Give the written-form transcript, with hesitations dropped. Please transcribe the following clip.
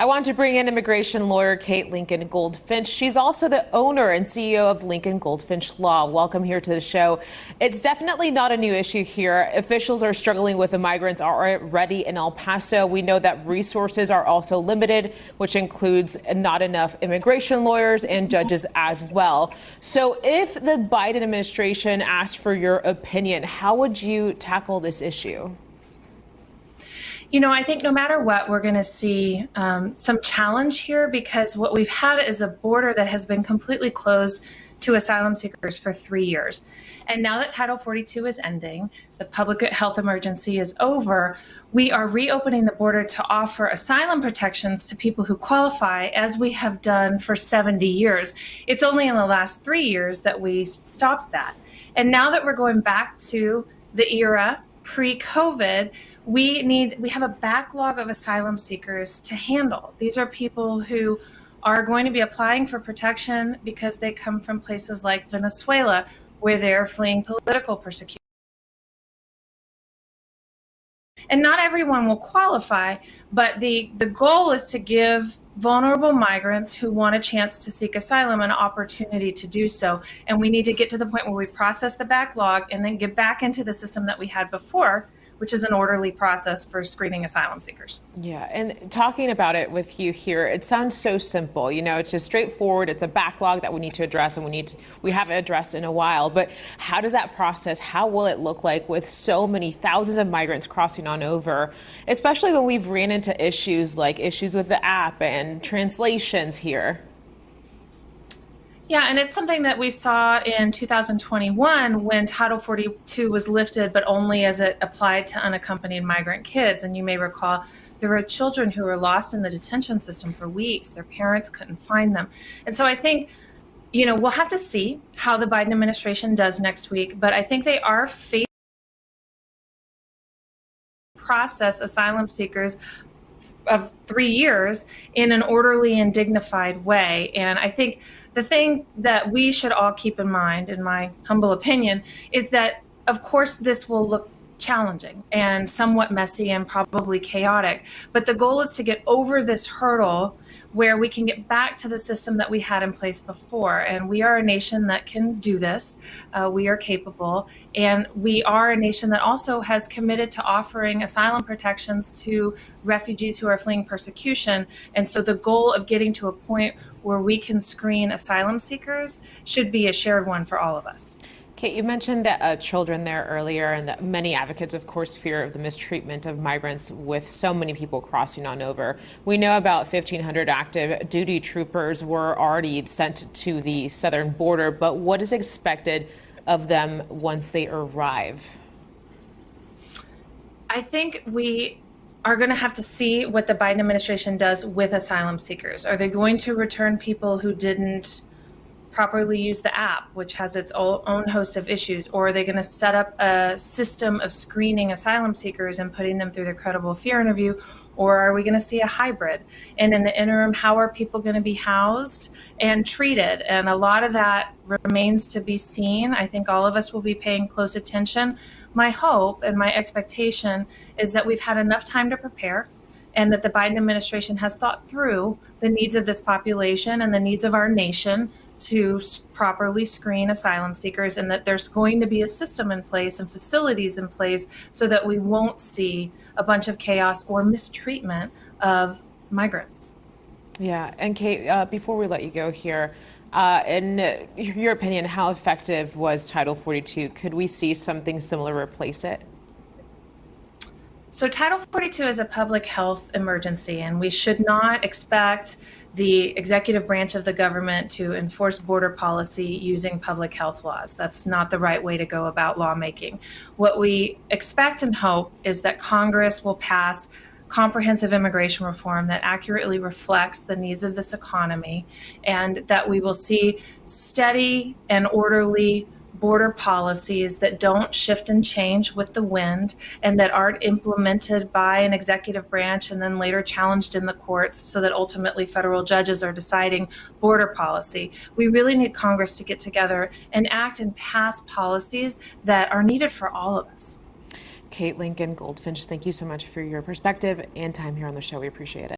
I want to bring in immigration lawyer Kate Lincoln-Goldfinch. She's also the owner and CEO of Lincoln-Goldfinch Law. Welcome here to the show. It's definitely not a new issue here. Officials are struggling with the migrants already in El Paso. We know that resources are also limited, which includes not enough immigration lawyers and judges as well. So if the Biden administration asked for your opinion, how would you tackle this issue? I think no matter what, we're going to see some challenge here because what we've had is a border that has been completely closed to asylum seekers for 3 years. And now that Title 42 is ending, the public health emergency is over, we are reopening the border to offer asylum protections to people who qualify, as we have done for 70 years. It's only in the last 3 years that we stopped that. And now that we're going back to the era pre-COVID, we have a backlog of asylum seekers to handle. These are people who are going to be applying for protection because they come from places like Venezuela, where they're fleeing political persecution. And not everyone will qualify, but the goal is to give vulnerable migrants who want a chance to seek asylum an opportunity to do so. And we need to get to the point where we process the backlog and then get back into the system that we had before, which is an orderly process for screening asylum seekers. Yeah, and talking about it with you here, it sounds so simple. It's just straightforward. It's a backlog that we need to address, and we haven't addressed in a while. But how does that process, how will it look like with so many thousands of migrants crossing on over, especially when we've ran into issues like issues with the app and translations here? Yeah, and it's something that we saw in 2021 when Title 42 was lifted, but only as it applied to unaccompanied migrant kids. And you may recall there were children who were lost in the detention system for weeks. Their parents couldn't find them. And so I think, we'll have to see how the Biden administration does next week, but I think they are facing process asylum seekers of 3 years in an orderly and dignified way. And I think the thing that we should all keep in mind, in my humble opinion, is that, of course, this will look challenging and somewhat messy and probably chaotic. But the goal is to get over this hurdle where we can get back to the system that we had in place before. And we are a nation that can do this. We are capable. And we are a nation that also has committed to offering asylum protections to refugees who are fleeing persecution. And so the goal of getting to a point where we can screen asylum seekers should be a shared one for all of us. Kate, you mentioned that children there earlier, and that many advocates, of course, fear of the mistreatment of migrants with so many people crossing on over. We know about 1,500 active duty troopers were already sent to the southern border, but what is expected of them once they arrive? I think we are going to have to see what the Biden administration does with asylum seekers. Are they going to return people who didn't properly use the app, which has its own host of issues? Or are they going to set up a system of screening asylum seekers and putting them through their credible fear interview? Or are we going to see a hybrid? And in the interim, how are people going to be housed and treated? And a lot of that remains to be seen. I think all of us will be paying close attention. My hope and my expectation is that we've had enough time to prepare, and that the Biden administration has thought through the needs of this population and the needs of our nation to properly screen asylum seekers, and that there's going to be a system in place and facilities in place so that we won't see a bunch of chaos or mistreatment of migrants. Yeah, and Kate, before we let you go here, in your opinion, how effective was Title 42? Could we see something similar replace it? So Title 42 is a public health emergency, and we should not expect the executive branch of the government to enforce border policy using public health laws. That's not the right way to go about lawmaking. What we expect and hope is that Congress will pass comprehensive immigration reform that accurately reflects the needs of this economy, and that we will see steady and orderly border policies that don't shift and change with the wind, and that aren't implemented by an executive branch and then later challenged in the courts so that ultimately federal judges are deciding border policy. We really need Congress to get together and act and pass policies that are needed for all of us. Kate Lincoln-Goldfinch, thank you so much for your perspective and time here on the show. We appreciate it.